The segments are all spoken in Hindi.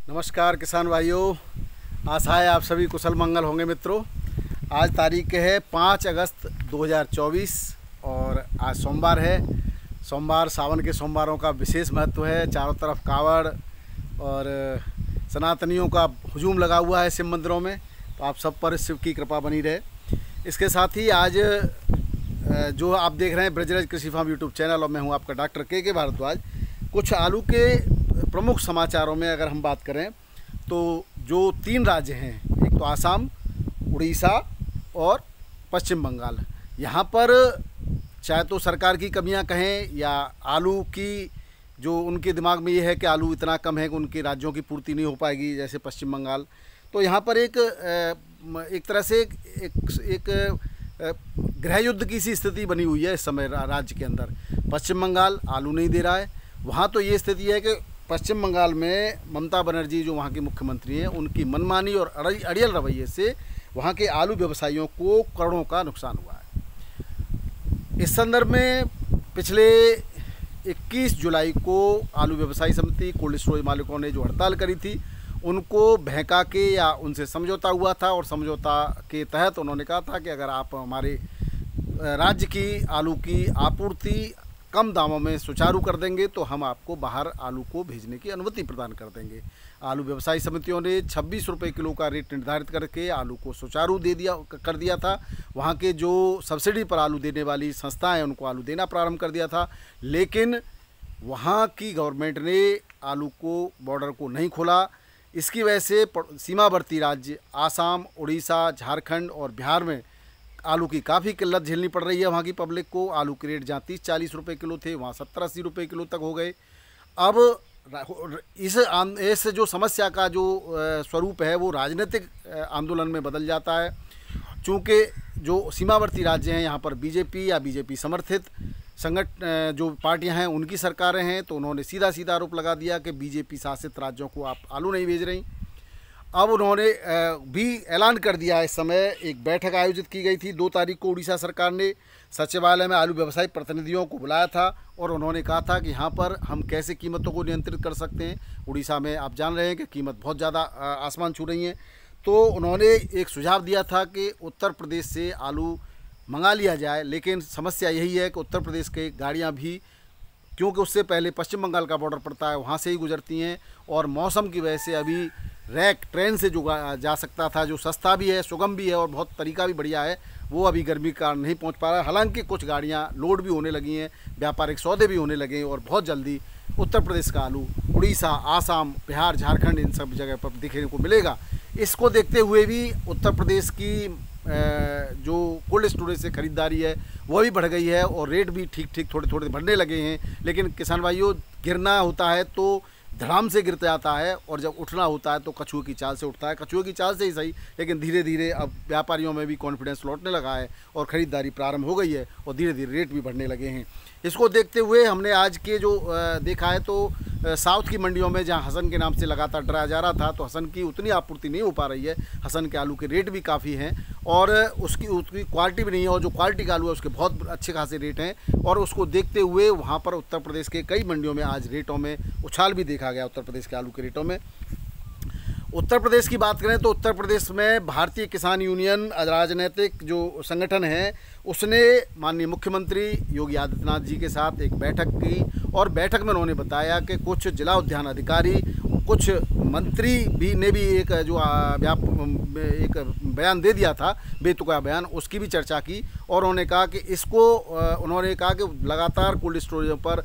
नमस्कार किसान भाइयों, आशा है आप सभी कुशल मंगल होंगे। मित्रों, आज तारीख है 5 अगस्त 2024 और आज सोमवार है। सोमवार सावन के सोमवारों का विशेष महत्व है। चारों तरफ कावड़ और सनातनियों का हुजूम लगा हुआ है शिव मंदिरों में, तो आप सब पर शिव की कृपा बनी रहे। इसके साथ ही आज जो आप देख रहे हैं ब्रजराज कृषि फार्म यूट्यूब चैनल, और मैं हूं आपका डॉक्टर के भारद्वाज। कुछ आलू के प्रमुख समाचारों में अगर हम बात करें तो जो 3 राज्य हैं, एक तो आसाम, उड़ीसा और पश्चिम बंगाल, यहाँ पर चाहे तो सरकार की कमियां कहें या आलू की जो उनके दिमाग में ये है कि आलू इतना कम है कि उनके राज्यों की पूर्ति नहीं हो पाएगी, जैसे पश्चिम बंगाल। तो यहाँ पर एक तरह से एक गृह युद्ध की सी स्थिति बनी हुई है इस समय राज्य के अंदर। पश्चिम बंगाल आलू नहीं दे रहा है। वहाँ तो ये स्थिति है कि पश्चिम बंगाल में ममता बनर्जी जो वहाँ की मुख्यमंत्री हैं, उनकी मनमानी और अड़ियल रवैये से वहाँ के आलू व्यवसायियों को करोड़ों का नुकसान हुआ है। इस संदर्भ में पिछले 21 जुलाई को आलू व्यवसायी समिति, कोल्ड स्टोरेज मालिकों ने जो हड़ताल करी थी, उनको बहका के या उनसे समझौता हुआ था, और समझौता के तहत उन्होंने कहा था कि अगर आप हमारे राज्य की आलू की आपूर्ति कम दामों में सुचारू कर देंगे तो हम आपको बाहर आलू को भेजने की अनुमति प्रदान कर देंगे। आलू व्यवसायी समितियों ने 26 रुपये किलो का रेट निर्धारित करके आलू को सुचारू कर दिया था। वहाँ के जो सब्सिडी पर आलू देने वाली संस्थाएं, उनको आलू देना प्रारंभ कर दिया था। लेकिन वहाँ की गवर्नमेंट ने आलू को, बॉर्डर को नहीं खोला। इसकी वजह से सीमावर्ती राज्य आसाम, उड़ीसा, झारखंड और बिहार में आलू की काफ़ी किल्लत झेलनी पड़ रही है। वहाँ की पब्लिक को आलू के रेट जहाँ 30-40 रुपये किलो थे, वहाँ 70-80 रुपये किलो तक हो गए। अब इस जो समस्या का जो स्वरूप है वो राजनीतिक आंदोलन में बदल जाता है। चूँकि जो सीमावर्ती राज्य हैं, यहाँ पर बीजेपी या बीजेपी समर्थित जो पार्टियां हैं, उनकी सरकारें हैं, तो उन्होंने सीधा सीधा आरोप लगा दिया कि बीजेपी शासित राज्यों को आप आलू नहीं भेज रही। अब उन्होंने भी ऐलान कर दिया, इस समय एक बैठक आयोजित की गई थी 2 तारीख को। उड़ीसा सरकार ने सचिवालय में आलू व्यवसायी प्रतिनिधियों को बुलाया था और उन्होंने कहा था कि यहाँ पर हम कैसे कीमतों को नियंत्रित कर सकते हैं। उड़ीसा में आप जान रहे हैं कि कीमत बहुत ज़्यादा आसमान छू रही हैं। तो उन्होंने एक सुझाव दिया था कि उत्तर प्रदेश से आलू मंगा लिया जाए, लेकिन समस्या यही है कि उत्तर प्रदेश के गाड़ियाँ भी, क्योंकि उससे पहले पश्चिम बंगाल का बॉर्डर पड़ता है, वहाँ से ही गुजरती हैं, और मौसम की वजह से अभी रैक ट्रेन से जो जा सकता था, जो सस्ता भी है, सुगम भी है और बहुत तरीका भी बढ़िया है, वो अभी गर्मी के कारण नहीं पहुंच पा रहा है। हालांकि कुछ गाड़ियां लोड भी होने लगी हैं, व्यापारिक सौदे भी होने लगे हैं, और बहुत जल्दी उत्तर प्रदेश का आलू उड़ीसा, आसाम, बिहार, झारखंड, इन सब जगह पर देखने को मिलेगा। इसको देखते हुए भी उत्तर प्रदेश की जो कोल्ड स्टोरेज से ख़रीदारी है वो भी बढ़ गई है, और रेट भी ठीक ठीक थोड़े थोड़े बढ़ने लगे हैं। लेकिन किसान भाइयों, गिरना होता है तो धड़ाम से गिरते आता है, और जब उठना होता है तो कछुए की चाल से उठता है। कछुए की चाल से ही सही, लेकिन धीरे धीरे अब व्यापारियों में भी कॉन्फिडेंस लौटने लगा है और ख़रीदारी प्रारंभ हो गई है, और धीरे धीरे रेट भी बढ़ने लगे हैं। इसको देखते हुए हमने आज के जो देखा है तो साउथ की मंडियों में, जहां हसन के नाम से लगातार डराया जा रहा था, तो हसन की उतनी आपूर्ति नहीं हो पा रही है। हसन के आलू के रेट भी काफ़ी हैं और उसकी क्वालिटी भी नहीं है, और जो क्वालिटी का आलू है उसके बहुत अच्छे खासे रेट हैं। और उसको देखते हुए वहाँ पर उत्तर प्रदेश के कई मंडियों में आज रेटों में उछाल भी देखा गया। उत्तर प्रदेश के आलू के रेटों में, उत्तर प्रदेश की बात करें तो उत्तर प्रदेश में भारतीय किसान यूनियन राजनीतिक जो संगठन है, उसने माननीय मुख्यमंत्री योगी आदित्यनाथ जी के साथ एक बैठक की, और बैठक में उन्होंने बताया कि कुछ जिला उद्यान अधिकारी, कुछ मंत्री ने भी एक बयान दे दिया था, बेतुका बयान, उसकी भी चर्चा की। और उन्होंने कहा कि उन्होंने कहा कि लगातार कोल्ड स्टोरेजों पर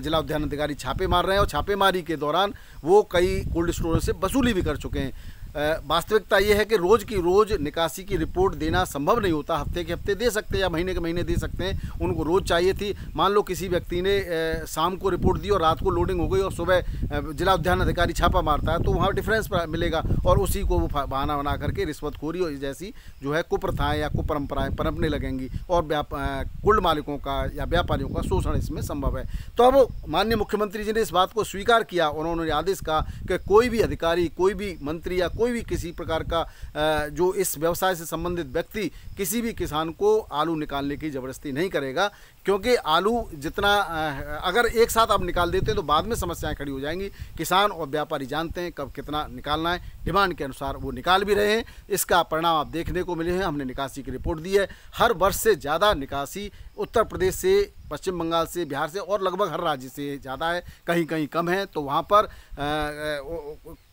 जिला उद्यान अधिकारी छापे मार रहे हैं, और छापेमारी के दौरान वो कई कोल्ड स्टोरेज से वसूली भी कर चुके हैं। वास्तविकता ये है कि रोज़ की रोज़ निकासी की रिपोर्ट देना संभव नहीं होता। हफ्ते के हफ्ते दे सकते हैं या महीने के महीने दे सकते हैं, उनको रोज़ चाहिए थी। मान लो किसी व्यक्ति ने शाम को रिपोर्ट दी और रात को लोडिंग हो गई और सुबह जिला उद्यान अधिकारी छापा मारता है, तो वहाँ डिफरेंस मिलेगा, और उसी को वो बहाना बना करके रिश्वतखोरी जैसी जो है कुप्रथाएँ या कुपरंपराएँ पनपने लगेंगी, और कुल मालिकों का या व्यापारियों का शोषण इसमें संभव है। तो अब माननीय मुख्यमंत्री जी ने इस बात को स्वीकार किया। उन्होंने आदेश कहा कि कोई भी अधिकारी, कोई भी मंत्री या कोई भी किसी प्रकार का जो इस व्यवसाय से संबंधित व्यक्ति किसी भी किसान को आलू निकालने की ज़बरदस्ती नहीं करेगा, क्योंकि आलू जितना अगर एक साथ आप निकाल देते हैं तो बाद में समस्याएं खड़ी हो जाएंगी। किसान और व्यापारी जानते हैं कब कितना निकालना है, डिमांड के अनुसार वो निकाल भी रहे हैं। इसका परिणाम आप देखने को मिले हैं। हमने निकासी की रिपोर्ट दी है। हर वर्ष से ज़्यादा निकासी उत्तर प्रदेश से, पश्चिम बंगाल से, बिहार से और लगभग हर राज्य से ज़्यादा है, कहीं कहीं कम है। तो वहाँ पर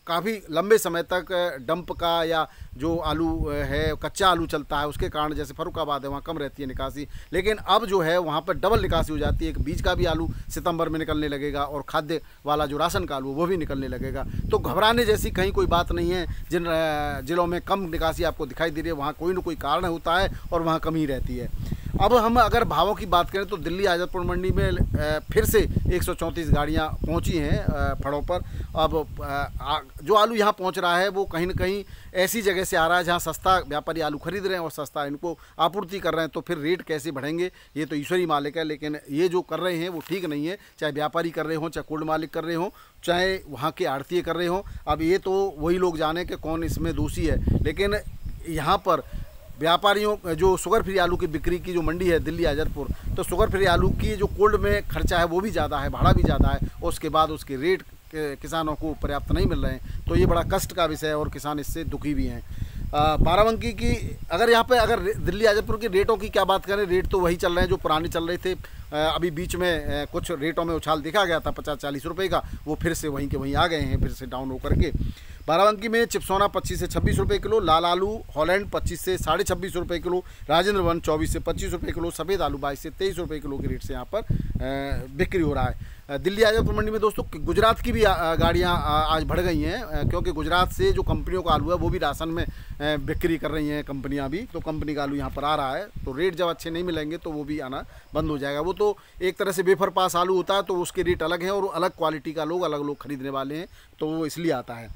काफ़ी लंबे समय तक डंप का या जो आलू है कच्चा आलू चलता है उसके कारण, जैसे फर्रुखाबाद है वहाँ कम रहती है निकासी, लेकिन अब जो है वहाँ पर डबल निकासी हो जाती है। एक बीज का भी आलू सितंबर में निकलने लगेगा और खाद्य वाला जो राशन का आलू वो भी निकलने लगेगा। तो घबराने जैसी कहीं कोई बात नहीं है। जिन जिलों में कम निकासी आपको दिखाई दे रही है वहाँ कोई ना कोई कारण होता है और वहाँ कमी रहती है। अब हम अगर भावों की बात करें तो दिल्ली आज़ादपुर मंडी में फिर से 134 गाड़ियाँ पहुँची हैं फड़ों पर। अब जो आलू यहाँ पहुँच रहा है वो कहीं ना कहीं ऐसी जगह से आ रहा है जहाँ सस्ता व्यापारी आलू खरीद रहे हैं और सस्ता इनको आपूर्ति कर रहे हैं। तो फिर रेट कैसे बढ़ेंगे ये तो ईश्वरी मालिक है, लेकिन ये जो कर रहे हैं वो ठीक नहीं है। चाहे व्यापारी कर रहे हों, चाहे कोल्ड मालिक कर रहे हों, चाहे वहाँ के आड़तीय कर रहे हों। अब ये तो वही लोग जाने कि कौन इसमें दोषी है। लेकिन यहाँ पर व्यापारियों जो शुगर फ्री आलू की बिक्री की जो मंडी है दिल्ली आज़ादपुर, तो शुगर फ्री आलू की जो कोल्ड में खर्चा है वो भी ज़्यादा है, भाड़ा भी ज़्यादा है, और उसके बाद उसके रेट किसानों को पर्याप्त नहीं मिल रहे हैं। तो ये बड़ा कष्ट का विषय है और किसान इससे दुखी भी हैं। बाराबंकी की अगर यहाँ पे अगर दिल्ली आज़ादपुर के रेटों की क्या बात करें, रेट तो वही चल रहे हैं जो पुराने चल रहे थे। अभी बीच में कुछ रेटों में उछाल देखा गया था 50-40 रुपये का, वो फिर से वहीं के वहीं आ गए हैं, फिर से डाउन होकर के। बाराबंकी में चिपसोना 25 से 26 रुपये किलो, लाल आलू हॉलैंड 25 से 26.5 रुपये किलो, राजेंद्र वन 24 से 25 रुपये किलो, सफ़ेद आलू 22 से 23 रुपये किलो के रेट से यहाँ पर बिक्री हो रहा है। दिल्ली आज़ादपुर मंडी में दोस्तों गुजरात की भी गाड़ियाँ आज बढ़ गई हैं, क्योंकि गुजरात से जो कंपनियों का आलू है वो भी राशन में बिक्री कर रही हैं कंपनियाँ भी। तो कंपनी का आलू यहाँ पर आ रहा है, तो रेट जब अच्छे नहीं मिलेंगे तो वो भी आना बंद हो जाएगा। वो तो एक तरह से वेफर पास आलू होता है, तो उसके रेट अलग हैं और अलग क्वालिटी का अलग लोग खरीदने वाले हैं, तो वो इसलिए आता है।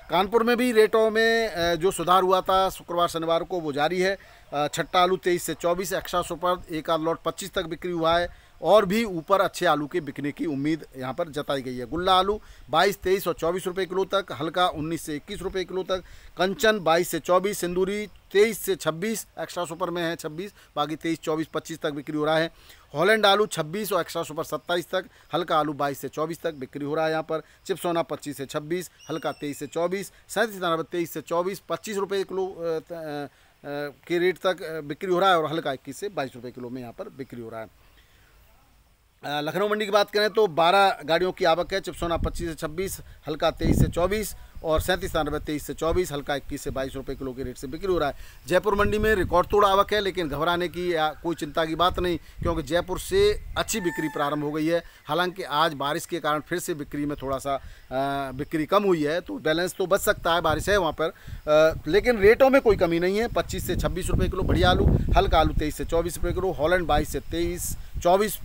कानपुर में भी रेटों में जो सुधार हुआ था शुक्रवार शनिवार को वो जारी है। छट्टा आलू 23 से 24, एक्स्ट्रा सुपर एक आध लॉट 25 तक बिक्री हुआ है, और भी ऊपर अच्छे आलू के बिकने की उम्मीद यहाँ पर जताई गई है। गुल्ला आलू 22, 23 और 24 रुपये किलो तक, हल्का 19 से 21 रुपये किलो तक, कंचन 22 से 24, सिंदूरी 23 से 26, एक्स्ट्रा सुपर में है 26, बाकी 23, 24, 25 तक बिक्री हो रहा है। हॉलैंड आलू 26 और एक्स्ट्रा सुपर 27 तक, हल्का आलू 22 से 24 तक बिक्री हो रहा है यहाँ पर। चिपसोना 25 से 26, हल्का 23 से 24, 37 से 24, 25 रुपये किलो के रेट तक बिक्री हो रहा है, और हल्का 21 से 22 रुपये किलो में यहाँ पर बिक्री हो रहा है। लखनऊ मंडी की बात करें तो 12 गाड़ियों की आवक है। चिपसोना 25 से 26, हल्का 23 से 24, और 37 से 24, हल्का 21 से 22 रुपये किलो के रेट से बिक्री हो रहा है। जयपुर मंडी में रिकॉर्ड तोड़ आवक है, लेकिन घबराने की या कोई चिंता की बात नहीं, क्योंकि जयपुर से अच्छी बिक्री प्रारंभ हो गई है। हालांकि आज बारिश के कारण फिर से बिक्री में थोड़ा सा बिक्री कम हुई है, तो बैलेंस तो बच सकता है, बारिश है वहाँ पर, लेकिन रेटों में कोई कमी नहीं है। 25 से 26 रुपये किलो बढ़िया आलू, हल्का आलू 23 से 24 रुपये किलो, हॉलैंड 22 से 23, 24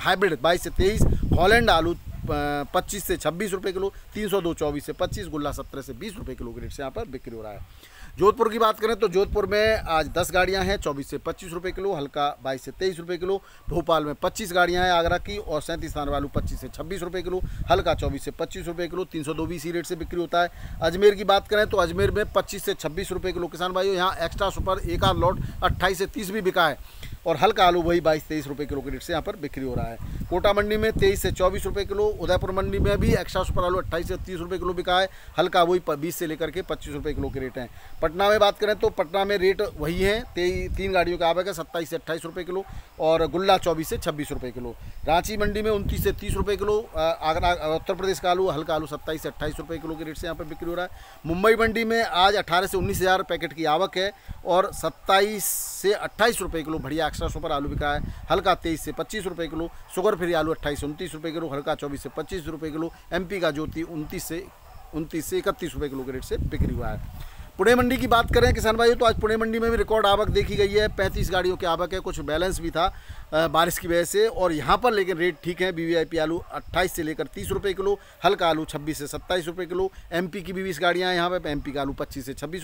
हाइब्रिड 22 से 23, हॉलैंड आलू 25 से 26 रुपये किलो, 302 24 से 25, गुल्ला 17 से 20 रुपये किलो के रेट से यहाँ पर बिक्री हो रहा है। जोधपुर की बात करें तो जोधपुर में आज 10 गाड़ियां हैं, 24 से 25 रुपये किलो, हल्का 22 से 23 रुपये किलो। भोपाल में 25 गाड़ियां हैं आगरा की, और 37 थाना वालू 25 से 26 रुपये किलो, हल्का 24 से 25 रुपये किलो, 302 BC रेट से बिक्री होता है। अजमेर की बात करें तो अजमेर में 25 से 26 रुपये किलो। किसान भाइयों यहाँ एक्स्ट्रा सुपर एक आध लॉट 28 से 30 भी बिका है, और हल्का आलू वही 22-23 रुपये किलो के रेट से यहाँ पर बिक्री हो रहा है। कोटा मंडी में 23 से 24 रुपये किलो। उदयपुर मंडी में भी एक्स्ट्रा सुपर आलू 28 से 30 रुपये किलो बिका है, हल्का वही 20 से लेकर के 25 रुपये किलो के रेट हैं। पटना में बात करें तो पटना में रेट वही है, 3 गाड़ियों का आवक है, 27 से 28 रुपये किलो, और गुल्ला 24 से 26 रुपये किलो। रांची मंडी में 29 से 30 रुपये किलो। आगरा उत्तर प्रदेश का आलू हल्का आलू 27 से 28 रुपये किलो के रेट से यहाँ पर बिक्री हो रहा है। मुंबई मंडी में आज 18 से 19 हज़ार पैकेट की आवक है, और 27 से 28 रुपये किलो बढ़िया एक्स्ट्रा सुपर आलू बिका है, हल्का 23 से 25 रुपये किलो। शुगर फ्री आलू 28 से 29 रुपये किलो, हल्का 24 से 25 रुपये किलो। MP का ज्योति 29 से 31 रुपये किलो के रेट से बिक्री हुआ है। पुणे मंडी की बात करें किसान भाइयों तो आज पुणे मंडी में भी रिकॉर्ड आवक देखी गई है। 35 गाड़ियों की आवक है, कुछ बैलेंस भी था। बारिश की वजह से। और यहाँ पर लेकिन रेट ठीक है। वीवीआईपी आलू 28 से लेकर 30 रुपये किलो, हल्का आलू 26 से 27 रुपये किलो। एमपी की भी 20 गाड़ियाँ हैं यहाँ पे। एमपी का आलू 25 से 28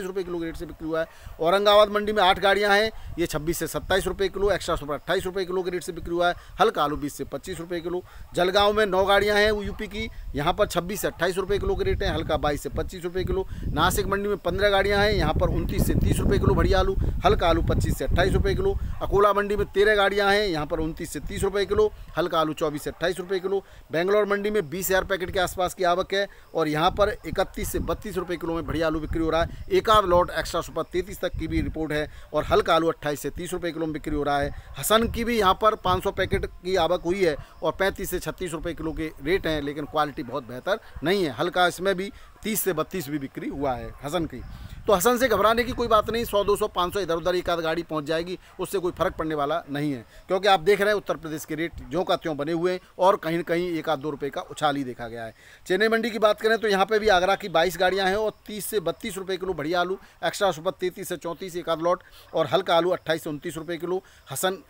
रुपये किलो रेट से बिक्री हुआ है। औरंगाबाद मंडी में 8 गाड़ियाँ हैं, ये 26 से 27 रुपये किलो। एक्स्ट्रा सुपर 28 रुपये किलो के रेट से बिक्री हुआ है। हल्का आलू 20 से 25 रुपये किलो। जलगांव में 9 गाड़ियाँ हैं यूपी की, यहाँ पर 26 से 28 रुपये किलो के रेट है। हल्का 22 से 25 रुपये किलो। नासिक मंडी में 15 गाड़ियाँ हैं, यहाँ पर 29 से 30 रुपये किलो बढ़िया आलू। हल्का आलू 25 से 28 रुपये किलो। अकोला मंडी में 13 गाड़ियाँ हैं, यहाँ पर 29 से 30 रुपये किलो। हल्का आलू 24 से 28 रुपये किलो। बेंगलोर मंडी में 20,000 पैकेट के आसपास की आवक है और यहाँ पर 31 से 32 रुपये किलो में बढ़िया आलू बिक्री हो रहा है। एक आध लॉट एक्स्ट्रा सुपर 33 तक की भी रिपोर्ट है और हल्का आलू 28 से 30 रुपये किलो में बिक्री हो रहा है। हसन की भी यहाँ पर 500 पैकेट की आवक हुई है और 35 से 36 रुपये किलो के रेट हैं, लेकिन क्वालिटी बहुत बेहतर नहीं है। हल्का इसमें भी 30 से 32 भी बिक्री हुआ है हसन की। तो हसन से घबराने की कोई बात नहीं, 100 200 500 इधर उधर एक आध गाड़ी पहुंच जाएगी, उससे कोई फर्क पड़ने वाला नहीं है। क्योंकि आप देख रहे हैं उत्तर प्रदेश के रेट ज्यों का त्यों बने हुए हैं और कहीं न कहीं 1 आध 2 रुपये का उछाल ही देखा गया है। चेन्नई मंडी की बात करें तो यहाँ पे भी आगरा की 22 गाड़ियाँ हैं और 30 से 32 रुपये किलो बढ़िया आलू। एक्स्ट्रा सुपर 33 से 34 एक आध लॉट और हल्का आलू 28 से 29 रुपये किलो। हसन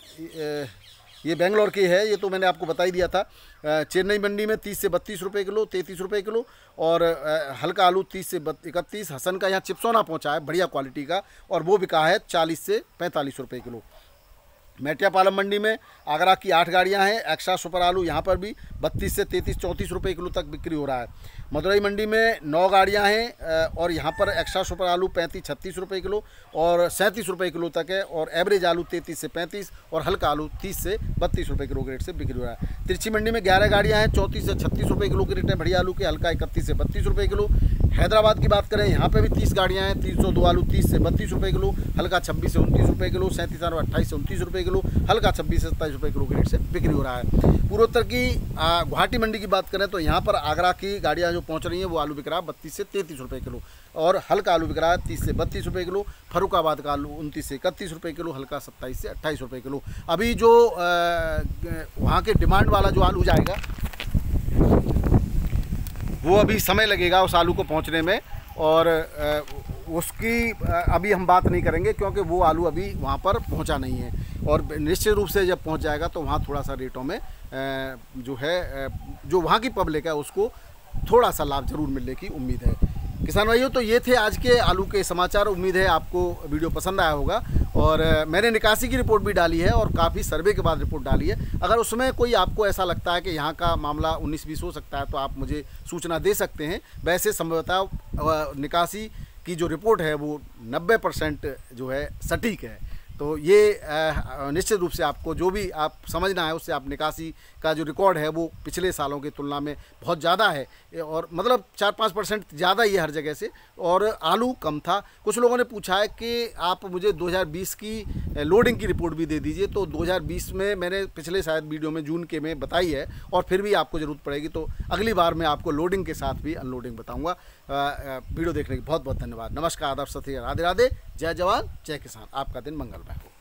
ये बेंगलोर की है, ये तो मैंने आपको बता ही दिया था। चेन्नई मंडी में 30 से 32 रुपये किलो, 33 रुपये किलो और हल्का आलू 30 से 31। हसन का यहाँ चिप्सोना पहुँचा है बढ़िया क्वालिटी का और वो बिका है 40 से 45 रुपये किलो। मेटियापालम मंडी में आगरा की 8 गाड़ियां हैं। एक्स्ट्रा सुपर आलू यहाँ पर भी 32 से 33 34 रुपये किलो तक बिक्री हो रहा है। मदुरई मंडी में 9 गाड़ियां हैं और यहाँ पर एक्स्ट्रा सुपर आलू 35 36 रुपये किलो और 37 रुपये किलो तक है और एवरेज आलू 33 से 35 और हल्का आलू 30 से 32 रुपये किलो के रेट से बिक्री हो रहा है। तिरछी मंडी में 11 गाड़ियाँ हैं, 34 से 36 रुपये किलो के रेट है बढ़िया आलू के। हल्का 31 से 32 रुपये किलो। हैदराबाद की बात करें, यहाँ पे भी 30 गाड़ियाँ हैं, 302 आलू 30 से 32 रुपये किलो। हल्का 26 से 29 रुपये किलो। 37 आलू 28 से 29 रुपये किलो। हल्का 26 से 27 रुपये किलो के रेट से बिक्री हो रहा है। पूर्वोत्तर की गुवाहाटी मंडी की बात करें तो यहाँ पर आगरा की गाड़ियाँ जो पहुँच रही हैं वो आलू बिक रहा है 32 से 33 रुपये किलो और हल्का आलू बिक रहा है 30 से 32 रुपये किलो। फरुखाबाद का आलू 29 से 31 रुपये किलो। हल्का 27 से 28 रुपये किलो। अभी जो वहाँ के डिमांड वाला जो आलू जाएगा वो अभी समय लगेगा उस आलू को पहुँचने में और उसकी अभी हम बात नहीं करेंगे क्योंकि वो आलू अभी वहाँ पर पहुँचा नहीं है और निश्चित रूप से जब पहुँच जाएगा तो वहाँ थोड़ा सा रेटों में जो है जो वहाँ की पब्लिक है उसको थोड़ा सा लाभ जरूर मिलने की उम्मीद है। किसान भाइयों, तो ये थे आज के आलू के समाचार। उम्मीद है आपको वीडियो पसंद आया होगा और मैंने निकासी की रिपोर्ट भी डाली है और काफ़ी सर्वे के बाद रिपोर्ट डाली है। अगर उसमें कोई आपको ऐसा लगता है कि यहाँ का मामला 19-20 हो सकता है तो आप मुझे सूचना दे सकते हैं। वैसे संभवतः निकासी की जो रिपोर्ट है वो 90% जो है सटीक है। तो ये निश्चित रूप से आपको जो भी आप समझना है उससे आप निकासी का जो रिकॉर्ड है वो पिछले सालों की तुलना में बहुत ज़्यादा है और मतलब 4-5% ज़्यादा ही है हर जगह से और आलू कम था। कुछ लोगों ने पूछा है कि आप मुझे 2020 की लोडिंग की रिपोर्ट भी दे दीजिए, तो 2020 में मैंने पिछले शायद वीडियो में जून के में बताई है और फिर भी आपको ज़रूरत पड़ेगी तो अगली बार मैं आपको लोडिंग के साथ भी अनलोडिंग बताऊँगा। वीडियो देखने के बहुत बहुत धन्यवाद। नमस्कार, आदाब, सत श्री अकाल, राधे राधे, जय जवान जय किसान। आपका दिन मंगलमय हो।